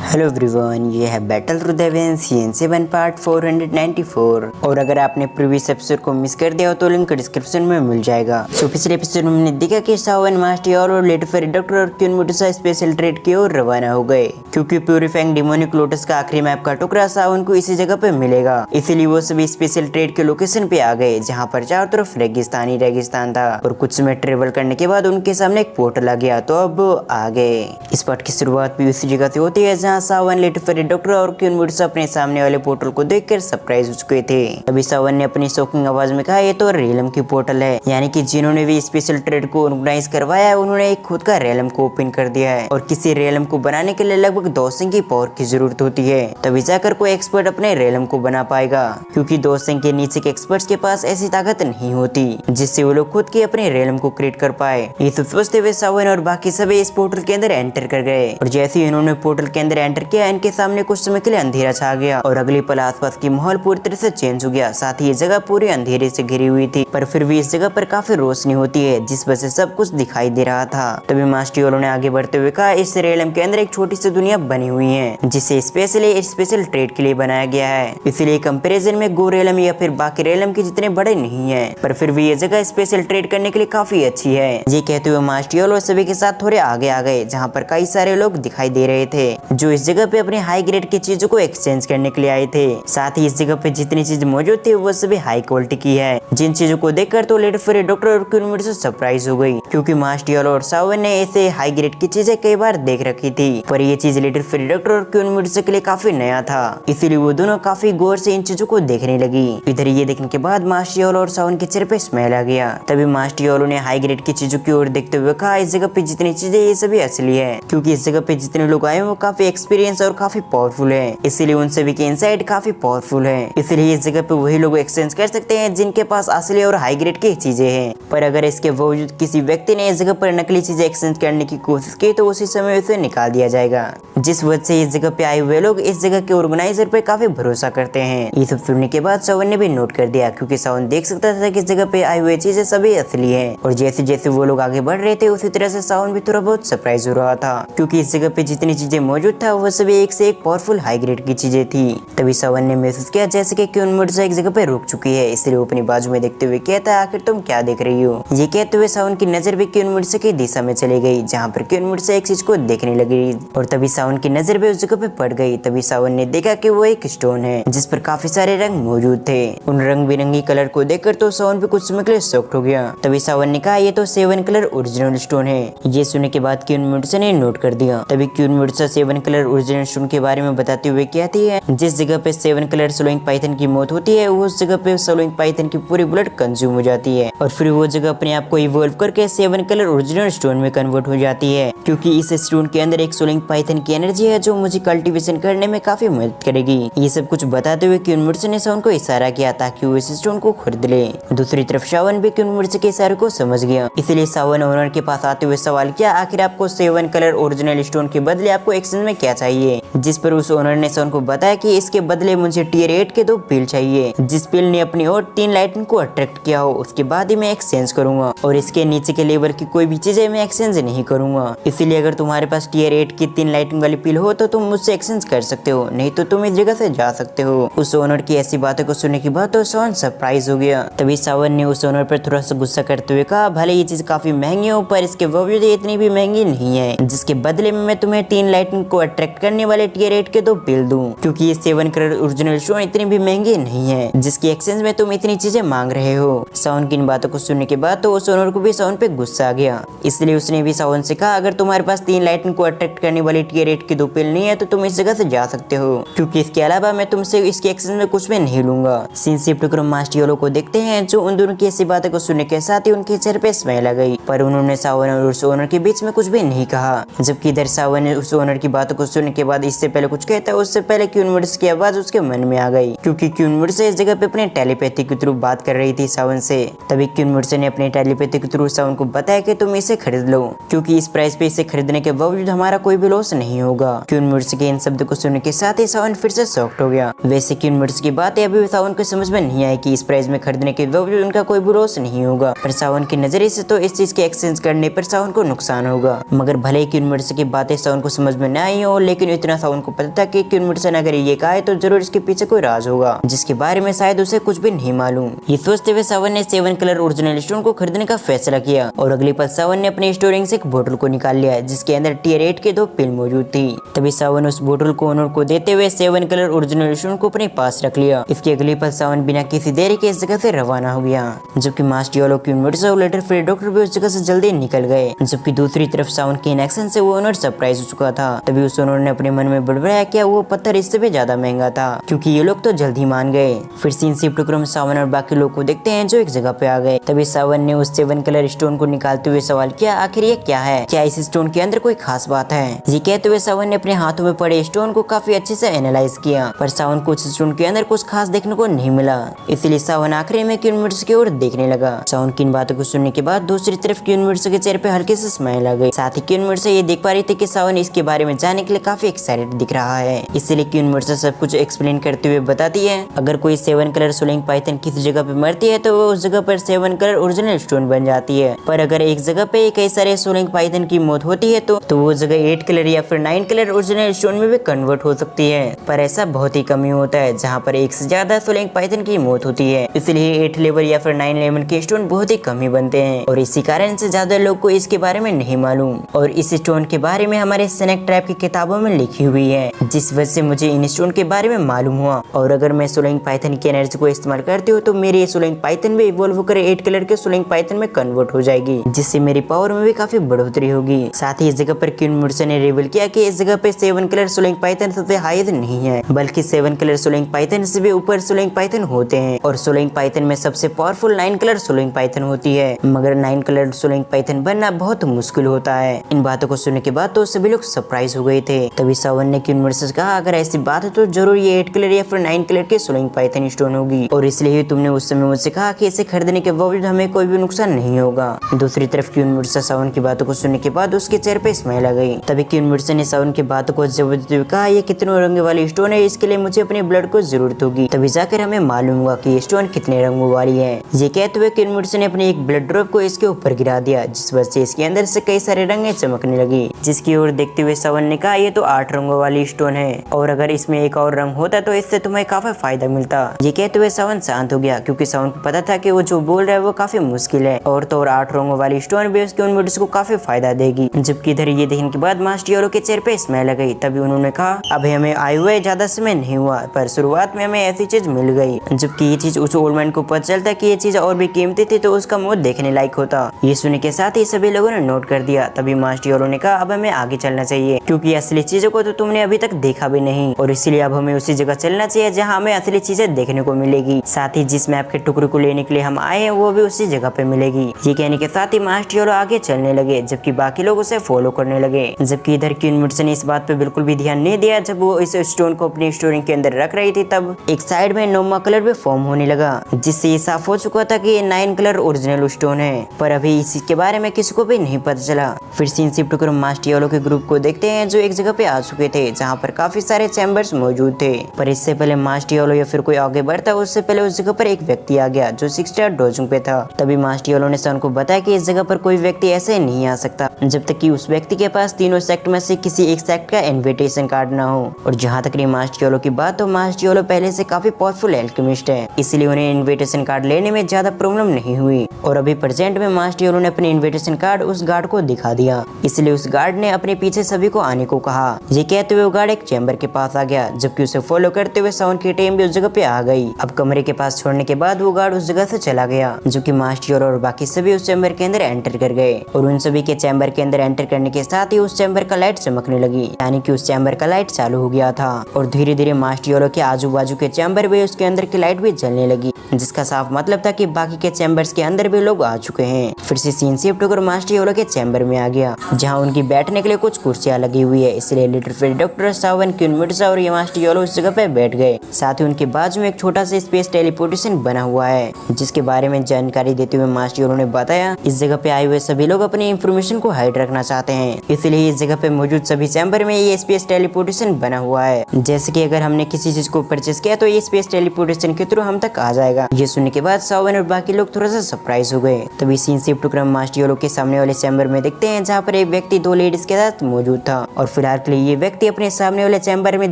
Hello everyone, ये है battle through the heavens season 7 part 494। और अगर आपने प्रीवियस एपिसोड को मिस कर दिया हो तो लिंक डिस्क्रिप्शन में मिल जाएगा। सो पिछले एपिसोड में हमने देखा कि सावन मास्टर और लेटर फेरी डॉक्टर और क्यून मोटोसा स्पेशल ट्रेड की ओर रवाना हो गए, क्योंकि प्यूरीफाइंग डिमोनिक लोटस का आखिरी मैप का टुकड़ा सावन को इसी जगह पे मिलेगा। इसीलिए वो सभी स्पेशल ट्रेड के लोकेशन पे आ गए, जहाँ पर चारों तरफ रेगिस्तान रेगिस्तान था। और कुछ समय ट्रेवल करने के बाद उनके सामने एक पोर्टल आ गया, तो अब आ गए। इस पार्ट की शुरुआत भी उसी जगह से होती है जहाँ सावन, लेटर फेरी डॉक्टर और क्यून मोटोसा अपने सामने वाले पोर्टल को देखकर सरप्राइज हो चुके थे। तभी सावन ने अपनी शॉकिंग आवाज में कहा, ये तो रेलम की पोर्टल है, यानी कि जिन्होंने भी स्पेशल ट्रेड को ऑर्गेनाइज करवाया है उन्होंने एक खुद का रेलम को ओपन कर दिया है। और किसी रेलम को बनाने के लिए लगभग 2 सिंह की पावर की जरूरत होती है, तभी जाकर कोई एक्सपर्ट अपने रेलम को बना पाएगा, क्योंकि 2 सिंह के नीचे के एक्सपर्ट्स के पास ऐसी ताकत नहीं होती जिससे वो लोग खुद की अपने रेलम को क्रिएट कर पाए। ये सब सोचते हुए सावन और बाकी सभी इस पोर्टल के अंदर एंटर कर गए। और जैसे ही इन्होंने पोर्टल के अंदर एंटर किया, इनके सामने कुछ समय के लिए अंधेरा छा गया और अगले पल आसपास की माहौल पूरी तरह से चेंज हो गया। साथ ही ये जगह पूरी अंधेरे से घिरी हुई थी, पर फिर भी इस जगह पर काफी रोशनी होती है, जिस वजह से सब कुछ दिखाई दे रहा था। तभी मास्टर ने आगे बढ़ते हुए कहा, इस रेलम के अंदर एक छोटी सी दुनिया बनी हुई है, जिसे स्पेशल ट्रेड के लिए बनाया गया है। इसलिए कंपैरिजन में गो रेलम या फिर बाकी रेलम के जितने बड़े नहीं है, पर फिर भी ये जगह स्पेशल ट्रेड करने के लिए काफी अच्छी है। ये कहते हुए मास्टर सभी के साथ थोड़े आगे आ गए, जहाँ पर कई सारे लोग दिखाई दे रहे थे जो इस जगह पे अपने हाई ग्रेड की चीजों को एक्सचेंज करने के लिए आए थे। साथ ही इस जगह पे जितनी चीज मौजूद थी वो सभी हाई क्वालिटी की है, जिन चीजों को देखकर तो लेटर फेरी डॉक्टर और क्यून मोटोसा सरप्राइज हो गई, क्योंकि मास्टर और सावन ने ऐसे हाई ग्रेड की चीजें कई बार देख रखी थी, पर ये चीज लेटर फेरी डॉक्टर और क्यून मोटोसा के लिए काफी नया था। इसीलिए वो दोनों काफी गौर से इन चीजों को देखने लगी। इधर ये देखने के बाद मास्टर और सावन के चेहरे पे स्माइल आ गया। तभी मास्टर ने हाई ग्रेड की चीजों की ओर देखते हुए कहा, इस जगह पे जितनी चीजें ये सभी असली है, क्योंकि इस जगह पे जितने लोग आए वो काफी एक्सपीरियंस और काफी पावरफुल है, इसीलिए उन सभी के इनसाइड काफी पावरफुल है। इसलिए इस जगह पे वही लोग एक्सचेंज कर सकते हैं जिनके पास असली और हाई ग्रेड की चीजें हैं। पर अगर इसके बावजूद किसी व्यक्ति ने इस जगह पर नकली चीजें एक्सचेंज करने की कोशिश की तो उसी समय उसे निकाल दिया जाएगा, जिस वजह से इस जगह पे आए हुए लोग इस जगह के ऑर्गेनाइजर पे काफी भरोसा करते हैं। ये सब सुनने के बाद सावन ने भी नोट कर दिया, क्योंकि सावन देख सकता था कि इस जगह पे आई हुई चीजें सभी असली है। और जैसे जैसे वो लोग आगे बढ़ रहे थे उसी तरह से सावन भी थोड़ा बहुत सरप्राइज हो रहा था, क्योंकि इस जगह पे जितनी चीजें मौजूद था वो सभी एक से एक पावरफुल हाई ग्रेड की चीजें थी। तभी सावन ने महसूस किया जैसे कि क्यून मोटोसा एक जगह पे रुक चुकी है, इसलिए वो अपनी बाजू में देखते हुए कहता है, आखिर तुम क्या देख रही हो। ये कहते हुए सावन की नजर भी क्यून मोटोसा की दिशा में चली गई, जहाँ पर क्यून मोटोसा एक चीज को देखने लगी। और तभी सावन की नजर भी उस जगह पे पड़ गई। तभी सावन ने देखा कि वो एक स्टोन है जिस पर काफी सारे रंग मौजूद थे। उन रंग बिरंगी कलर को देखकर तो सावन भी कुछ समय के लिए शॉक्ड हो गया। तभी सावन ने कहा, ये तो 7 कलर ओरिजिनल स्टोन है। ये सुनने के बाद क्यून मोटोसा ने नोट कर दिया। तभी क्यून मोटोसा 7 कलर ओरिजिनल स्टोन के बारे में बताते हुए कहती है, जिस जगह पे 7 कलर स्लोइंग पाइथन की मौत होती है उस जगह पे स्लोइंग पाइथन की पूरी ब्लड कंज्यूम हो जाती है, और फिर वो जगह अपने आप को इवॉल्व करके 7 कलर ओरिजिनल स्टोन में कन्वर्ट हो जाती है, क्योंकि इस स्टोन के अंदर एक स्लोइंग पाइथन की एनर्जी है जो मुझे कल्टीवेशन करने में काफी मदद करेगी। ये सब कुछ बताते हुए क्यून मोटोसा ने सावन को इशारा किया ताकि वो इस स्टोन को खरीद ले। दूसरी तरफ सावन भी क्यून मोटोसा के इशारे को समझ गया, इसलिए सावन ओनर के पास आते हुए सवाल किया, आखिर आपको 7 कलर ओरिजिनल स्टोन के बदले आपको एक्सचेंज में क्या चाहिए। जिस पर उस ओनर ने सावन को बताया कि इसके बदले मुझे टियर 8 के 2 पिल चाहिए, जिस पिल ने अपनी और 3 लाइटनिंग को अट्रैक्ट किया हो, उसके बाद ही मैं एक्सचेंज करूंगा, और इसके नीचे के लेवल की कोई भी चीजें मैं एक्सचेंज नहीं करूंगा। इसलिए अगर तुम्हारे पास टियर 8 की 3 लाइटनिंग वाली पिल हो तो तुम मुझसे एक्सचेंज कर सकते हो, नहीं तो तुम इस जगह से जा सकते हो। उस ओनर की ऐसी बातों को सुनने के बाद तो सावन सरप्राइज हो गया। तभी सावन ने उस ओनर पर थोड़ा सा गुस्सा करते हुए कहा, भले ये चीज काफी महंगी हो पर इसके बावजूद इतनी भी महंगी नहीं है, जिसके बदले में मैं तुम्हें 3 लाइटनिंग को अट्रैक्ट करने वाले टियर 8 के 2 पिल दूं, क्योंकि ये 7 कलर ओरिजिनल स्टोन इतनी भी महंगी नहीं है जिसकी एक्सचेंज में तुम इतनी चीजें मांग रहे हो। सावन की इन बातों को सुनने के बाद तो उस ओनर को भी सावन पे गुस्सा आ गया, इसलिए उसने भी सावन से कहा, अगर तुम्हारे पास 3 लाइटनिंग को अट्रैक्ट करने वाली टियर 8 की 2 पिल नहीं है तो तुम इस जगह से जा सकते हो, क्योंकि इसके अलावा मैं तुमसे इसके एक्सचेंज में कुछ भी नहीं लूंगा। सीन शिफ्ट कर मास्टर को देखते हैं, जो उन दोनों की ऐसी बातों को सुनने के साथ ही उनके चेहरे पे स्माइल आ गई, पर उन्होंने सावन और उस ओनर के बीच में कुछ भी नहीं कहा। जबकि इधर सावन ने उस ओनर की बातों को सुनने के बाद इससे पहले कुछ कहता है, उससे पहले क्यून मोटोसा की आवाज उसके मन में आ गई, क्योंकि क्यून मोटोसा इस जगह पे अपने टेलीपैथी के थ्रू बात कर रही थी सावन से। तभी क्यून मोटोसा ने अपने टेलीपैथी के थ्रू सावन को बताया कि तुम इसे खरीद लो, क्योंकि इस प्राइस पे इसे खरीदने के बावजूद हमारा कोई भी लॉस नहीं होगा। क्यून मोटोसा के इन शब्द को सुनने के साथ ही सावन फिर से शॉक्ड हो गया। वैसे क्यून मोटोसा की बातें अभी सावन को समझ में नहीं आई कि इस प्राइस में खरीदने के बावजूद उनका कोई भी लॉस नहीं होगा, पर सावन के नजरिए से तो इस चीज के एक्सचेंज करने पर सावन को नुकसान होगा। मगर भले ही क्यून मोटोसा की बातें सावन को समझ में न आई और हो, लेकिन इतना सावन को पता था कि क्वीन मेडिसन अगर ये कहा है तो जरूर इसके पीछे कोई राज होगा जिसके बारे में शायद उसे कुछ भी नहीं मालूम। ये सोचते हुए सावन ने 7 कलर ओरिजिनल स्टोन को खरीदने का फैसला किया और अगले पल सावन ने अपने स्टोरिंग से एक बोतल को निकाल लिया जिसके अंदर टियर 8 के 2 पिल मौजूद थी। तभी सावन उस बोतल को ओनर को देते हुए 7 कलर ओरिजिनल स्टोन को अपने पास रख लिया। इसके अगले पल सावन बिना किसी देरी के इस जगह से रवाना हो गया, जबकि मास्टर योलो, क्वीन मेडिसन और लेटर फ्री डॉक्टर भी उस जगह से जल्दी निकल गए। जबकि दूसरी तरफ सावन के इनएक्शन से वो ओनर सरप्राइज हो चुका था। तभी उस ओनर ने अपने मन में बड़बड़ाया क्या वो पत्थर इससे भी ज्यादा महंगा था, क्योंकि ये लोग तो जल्द ही मान गए। फिर सीन शिफ्ट होकर हम सावन और बाकी लोग को देखते हैं जो एक जगह पे आ गए। तभी सावन ने उस 7 कलर स्टोन को निकालते हुए सवाल किया, आखिर ये क्या है, क्या इस स्टोन के अंदर कोई खास बात है। ये कहते हुए सावन ने अपने हाथों में पड़े स्टोन को काफी अच्छे से एनालाइज किया, पर सावन को उस स्टोन के अंदर कुछ खास देखने को नहीं मिला। इसलिए सावन आखिरी में क्वीन मेडिसन की ओर देखने लगा। सावन की इन बातों को सुनने के बाद दूसरी तरफ क्वीन मेडिसन के चेहरे पे हल्के से स्माइल आ गई। साथ ही क्वीन मेडिसन ये देख पा रही थी कि सावन इसके बारे में जानने के लिए काफी एक्साइटेड दिख रहा है। इसलिए क्वीन मेडिसन सब कुछ एक्सप्लेन करते हुए बताती है, अगर कोई 7 कलर सोलिंग पाइथन किसी जगह पे मरती है तो वो उस जगह पर 7 कलर ओरिजिनल स्टोन बन जाती है, पर अगर एक जगह पे कई सारे सोलिंग पाइथन की मौत होती है तो वो जगह 8 कलर या फिर 9 कलर ओरिजिनल स्टोन में भी कन्वर्ट हो सकती है। पर ऐसा बहुत ही कम ही होता है जहाँ पर एक से ज्यादा सोलिंग पाइथन की मौत होती है। इसलिए 8 लेवल या फिर 9 लेवल के स्टोन बहुत ही कम ही बनते हैं और इसी कारण से ज्यादा लोग को इसके बारे में नहीं मालूम। और इस स्टोन के बारे में हमारे स्नेक ट्रैप की किताबों में लिखी हुई है, जिस वजह से मुझे इन स्टोन के बारे में मालूम हुआ। और अगर मैं सोलिंग पाइथन की एनर्जी को इस्तेमाल करती हूँ तो मेरी सोलिंग पाइथन भी इवॉल्व होकर 8 कलर के सोलिंग पाइथन में कन्वर्ट हो जाएगी, जिससे मेरी पावर में भी काफी बढ़ोतरी होगी। साथ ही इस जगह पर क्वीन मेडिसन ने रिवील किया कि इस जगह पे 7 कलर सोलिंग पाइथन सबसे हाईएस्ट नहीं है, बल्कि 7 कलर सोलिंग पाइथन से भी ऊपर सोलिंग पाइथन होते हैं। और सोलिंग पाइथन में सबसे पावरफुल 9 कलर सोलिंग पाइथन होती है, मगर 9 कलर सोलिंग पाइथन बनना बहुत मुश्किल होता है। इन बातों को सुनने के बाद तो सभी लोग सरप्राइज हो गए थे। तभी सावन ने क्वीन मेडिसन से कहा, अगर ऐसी बात है तो जरूर ये 8 कलर या फिर 9 कलर के सोलिंग पाइथन स्टोन होगी, और इसलिए तुमने उस समय मुझसे कहा कि इसे खरीदने के बावजूद हमें कोई भी नुकसान नहीं होगा। दूसरी तरफ क्वीन मेडिसन सावन की बातों को सुनने के बाद उसके चेहरे पे स्माइल आ गई। तभी क्वीन मेडिसन ने सावन की बातों को जवाब देते हुए कहा, ये कितनों रंग वाली स्टोन है, इसके लिए मुझे अपने ब्लड को जरूरत होगी, तभी जाकर हमें मालूम होगा कि ये स्टोन कितने रंगों वाली है। ये कहते हुए क्वीन मेडिसन ने अपने एक ब्लड ड्रॉप को इसके ऊपर गिरा दिया, जिस वजह से इसके अंदर से कई सारे रंगें चमकने लगी। जिसकी ओर देखते हुए सावन ने कहा, ये तो 8 रंगों वाली स्टोन है, और अगर इसमें एक और रंग होता तो इससे तुम्हें काफी फायदा मिलता। ये कहते हुए सावन शांत हो गया, क्योंकि सावन को पता था कि वो जो बोल रहा है वो काफी मुश्किल है, और तो और 8 रंगों वाली स्टोन भी उसके मेडिसन को काफी फायदा देगी। जबकि इधर ये देखने के बाद मास्टर योलो के चेहरे पे स्माइल आ गई। तभी उन्होंने कहा, अभी हमें आए हुए ज्यादा समय नहीं हुआ, पर शुरुआत में हमें ऐसी चीज मिल गई। जबकि ये चीज उस ओल्ड मैन को पता चलता कि ये चीज और भी कीमती थी तो उसका मौत देखने लायक होता। ये सुनने के साथ ही सभी लोगों ने नोट कर दिया। तभी मास्टर योलो ने कहा, अब हमें आगे चलना चाहिए, क्योंकि असली चीजों को तो तुमने अभी तक देखा भी नहीं, और इसीलिए अब हमें उसी जगह चलना चाहिए जहाँ हमें असली चीजें देखने को मिलेगी। साथ ही जिस मैप के टुकड़े को लेने के लिए हम आए हैं वो भी उसी जगह पे मिलेगी। ये कहने के साथ ही मास्टर योलो आगे चलने लगे, जबकि बाकी लोग उसे फॉलो करने लगे। जबकि इधर क्वीन मेडिसन ने इस बात पे बिल्कुल भी ध्यान नहीं दिया। जब वो इस स्टोन को अपनी स्टोरिंग के अंदर रख रही थी तब एक साइड में नोमा कलर भी फॉर्म होने लगा, जिससे ये साफ हो चुका था कि ये 9 कलर ओरिजिनल स्टोन है, पर अभी इसके बारे में किसी को भी नहीं पता चला। फिर सीन शिफ्ट होकर मास्टर योलो के ग्रुप को देखते हैं जो एक जगह पे आ चुके थे, जहाँ पर काफी सारे चैम्बर्स मौजूद थे। पर इससे पहले मास्टर योलो या फिर कोई आगे बढ़ता उससे पहले उस जगह पर एक व्यक्ति आ गया जो 6 स्टार डोजिंग पे था। तभी मास्टर योलो ने सन को बताया कि इस जगह पर कोई व्यक्ति ऐसे नहीं आ सकता जब तक कि उस व्यक्ति के पास तीनों सेक्ट में से किसी एक सेक्ट का इन्विटेशन कार्ड ना हो। और जहाँ तक रही मास्टर योलो की बात, तो मास्टर योलो पहले से काफी पावरफुल एल्केमिस्ट है, इसलिए उन्हें इन्विटेशन कार्ड लेने में ज्यादा प्रॉब्लम नहीं हुई। और अभी प्रेजेंट में मास्टर योलो ने अपने इन्विटेशन कार्ड उस गार्ड को दिखा दिया, इसलिए उस गार्ड ने अपने पीछे सभी को आने को कहा। ये कहते हुए वो गार्ड एक चैम्बर के पास आ गया, जबकि उसे फॉलो करते हुए सावन की टीम भी उस जगह पे आ गई। अब कमरे के पास छोड़ने के बाद वो गार्ड उस जगह से चला गया, जो कि मास्टर योलो और बाकी सभी उस चैम्बर के अंदर एंटर कर गए। और उन सभी के चैम्बर के अंदर एंटर करने के साथ ही उस चैम्बर का लाइट चमकने लगी, यानी कि उस चैम्बर का लाइट चालू हो गया था। और धीरे धीरे मास्टर योलो के आजू बाजू के चैम्बर भी उसके अंदर की लाइट भी जलने लगी, जिसका साफ मतलब था कि बाकी के चैम्बर्स के अंदर भी लोग आ चुके हैं। फिर से सीन शिफ्ट होकर मास्टर योलो के चैम्बर में आ गया, जहाँ उनकी बैठने के लिए कुछ कुर्सियां लगी हुई है, इसलिए लिटिल फ्री डॉक्टर सावन, क्वीन मेडिसन और ये मास्टर योलो उस जगह पे बैठ गए। साथ ही उनके बाजू में एक छोटा सा स्पेस टेलीपोर्टेशन बना हुआ है, जिसके बारे में जानकारी देते हुए मास्टर योलो ने बताया, इस जगह पे आए हुए सभी लोग अपनी इंफॉर्मेशन को हाइड रखना चाहते हैं, इसलिए इस जगह पे मौजूद सभी चैम्बर में ये स्पेस टेलीपोर्टेशन बना हुआ है। जैसे कि अगर हमने किसी चीज को परचेस किया तो ये स्पेस टेलीपोर्टेशन के थ्रू हम तक आ जाएगा। ये सुनने के बाद सावन और बाकी लोग थोड़ा सा सरप्राइज हो गए। तभी सीन शिफ्ट होकर मास्टर योलो के सामने वाले चैम्बर में देखते हैं, जहाँ पर एक व्यक्ति 2 लेडीज के साथ मौजूद था। और फिलहाल फिलहाल के लिए ये व्यक्ति अपने सामने वाले चैम्बर में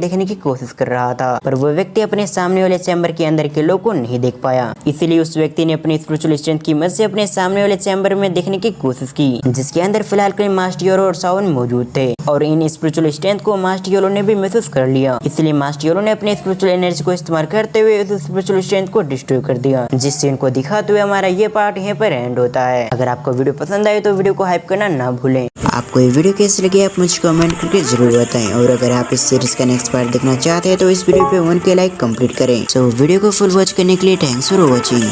देखने की कोशिश कर रहा था, पर वो व्यक्ति अपने सामने वाले चैम्बर के अंदर के लोग को नहीं देख पाया। इसीलिए उस व्यक्ति ने अपनी स्पिरिचुअल स्ट्रेंथ की मदद से अपने सामने वाले चैम्बर में देखने की कोशिश की, जिसके अंदर फिलहाल के लिए मास्टर योरो और सावन मौजूद थे और इन स्पिरिचुअल स्ट्रेंथ को मास्टर योरो ने भी महसूस कर लिया। इसलिए मास्टर योरो ने अपने स्पिरिचुअल एनर्जी को इस्तेमाल करते हुए उस स्पिरिचुअल स्ट्रेंथ को डिस्ट्रॉय कर दिया, जिस सीन को दिखाते हुए हमारा ये पार्ट यहाँ पर एंड होता है। अगर आपको वीडियो पसंद आए तो वीडियो को हाइप करना ना भूलें। आपको ये वीडियो कैसी लगी आप मुझे कमेंट करके जरूर बताएं, और अगर आप इस सीरीज का नेक्स्ट पार्ट देखना चाहते हैं तो इस वीडियो पे 1K लाइक कंप्लीट करें। सो वीडियो को फुल वॉच करने के लिए थैंक्स फॉर वॉचिंग।